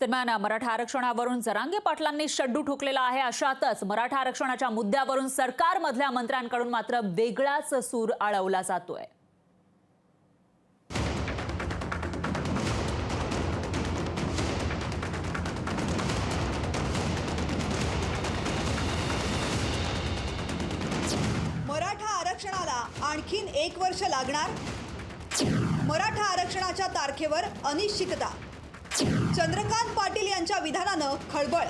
दरम्यान मराठा आरक्षणावरून जरांगे पाटलांनी शड्डू ठोकलेला आहे। अशातच मराठा आरक्षणाच्या मुद्द्यावरून सरकारमधल्या मंत्र्यांकडून मात्र वेगळाच सूर आळवला जातोय। मराठा आरक्षणाला आणखीन 1 वर्ष लागणार। मराठा आरक्षणाच्या तारखेवर अनिश्चितता। चंद्रकांत पाटील यांच्या विधानानं खळबळ।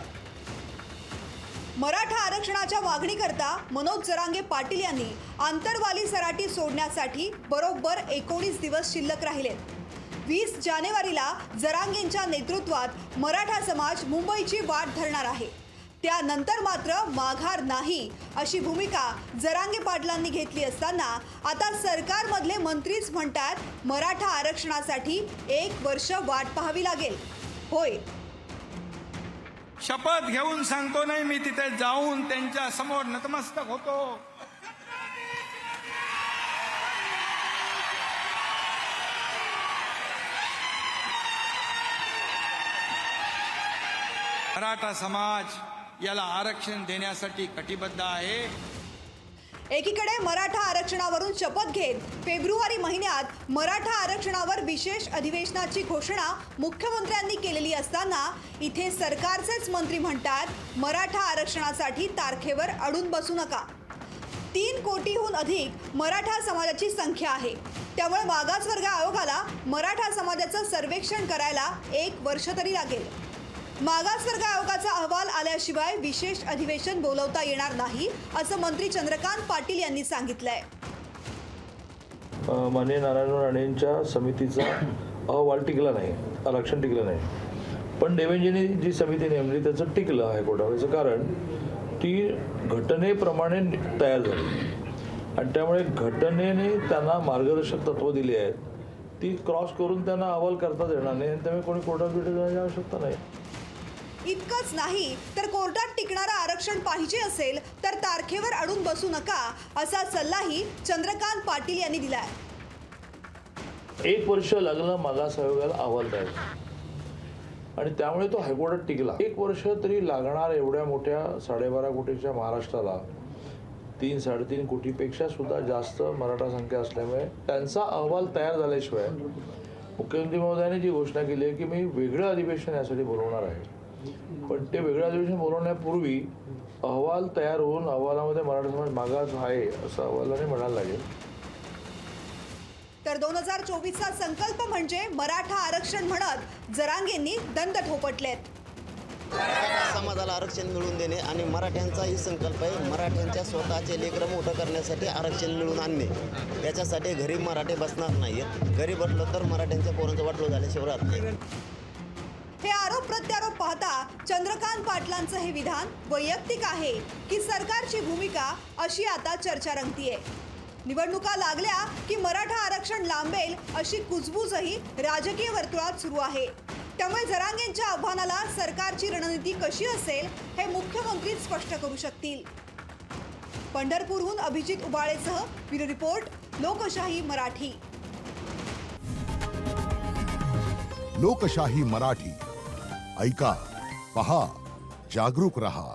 मराठा आरक्षणाच्या मागणीकरता मनोज जरांगे पाटील यांनी आंतरवाली सराटी सोडण्यासाठी बरोबर 19 दिवस शिल्लक राहिलेत। 20 जानेवारीला जरांगेंच्या नेतृत्वात मराठा समाज मुंबईची वाट धरणार आहे। त्यानंतर मात्र माघार नाही अशी भूमिका जरांगे पाटलांनी घेतली असताना आता सरकारमधले मंत्रीच म्हणतात मराठा आरक्षणासाठी 1 वर्ष वाट पाहावी लागेल। होय, शपथ घेऊन सांगतो, नाही मी तिथे जाऊन त्यांच्या समोर नतमस्तक होतो। मराठा समाज याला आरक्षण देण्यासाठी कटिबद्ध आहे। एकीकडे मराठा आरक्षणावरून शपथ घेत फेब्रुवारी महिन्यात मराठा आरक्षणावर विशेष अधिवेशनाची घोषणा मुख्यमंत्र्यांनी केलेली असताना इथे सरकारचेच मंत्री म्हणतात मराठा आरक्षणासाठी तारखेवर अडून बसू नका। 3 कोटीहून अधिक मराठा समाजाची संख्या आहे, त्यामुळे मागासवर्ग आयोगाला मराठा समाजाचं सर्वेक्षण करायला 1 वर्ष तरी लागेल। मागासवर्ग आयोगाचा अहवाल आल्याशिवाय विशेष अधिवेशन बोलवता येणार नाही असं मंत्री चंद्रकांत पाटील यांनी सांगितलंय। माननीय नारायण राणेंच्या समितीचा अहवाल टिकला नाही, आरक्षण टिकलं नाही, पण देवेंजींनी जी समिती नेमली त्याचं टिकलं हायकोर्टावर। याचं कारण ती घटनेप्रमाणे तयार झाली आणि त्यामुळे घटनेने त्यांना मार्गदर्शक तत्व दिली आहेत, ती क्रॉस करून त्यांना अहवाल करता येणार नाही आणि त्यामुळे कोणी कोर्टात भेट देण्याची आवश्यकता नाही। इतकंच नाही तर कोर्टात टिकणारं आरक्षण पाहिजे असेल तर तारखेवर अडून बसू नका असा सल्लाही चंद्रकांत पाटील यांनी दिलाय। 1 वर्ष लागलं मागास आयोगाला अहवाल तयार आणि त्यामुळे तो हायकोर्टात टिकला। 1 वर्ष तरी लागणार एवढ्या मोठ्या 12.5 कोटीच्या महाराष्ट्राला 3-3.5 कोटीपेक्षा सुद्धा जास्त मराठा संख्या असल्यामुळे त्यांचा अहवाल तयार झाल्याशिवाय मुख्यमंत्री महोदयांनी जी घोषणा केली आहे की मी वेगळं अधिवेशन यासाठी बोलवणार आहे, पण ते वेगळं अधिवेशन बोलवण्यापूर्वी अहवाल तयार होऊन अहवालामध्ये मराठा समाज मागास आहे असं अहवालाने म्हणायला लागेल। तर 2024चा संकल्प म्हणजे मराठा आरक्षण म्हणत जरांगेंनी दंड थोपटलेत। मराठा समाजाला आरक्षण मिळवून देणे आणि मराठ्यांचाही संकल्प आहे मराठ्यांच्या स्वतःचे लेकरं मोठं करण्यासाठी आरक्षण मिळवून आणणे। त्याच्यासाठी घरी मराठे बसणार नाहीत, घरी बसलं तर मराठ्यांच्या पोरांचं वाटलं झाल्याशिवाय राहत नाही। हे आरोप प्रत्यारोप पाहता चंद्रकांत पाटलांचं हे विधान वैयक्तिक आहे की सरकारची भूमिका अशी आता चर्चा रंगतीये। निवडणुका लागल्या की मराठा आरक्षण लांबेल अशी कुजबूजही राजकीय वर्तुळात सुरू आहे। त्यामुळे जरांगेंच्या आव्हानाला सरकारची रणनीती कशी असेल हे मुख्यमंत्रीच स्पष्ट करू शकतील। पंढरपूरहून अभिजित उबाळेसह ब्युरो रिपोर्ट, लोकशाही मराठी। लोकशाही मराठी ऐका, पहा, जागरूक रहा।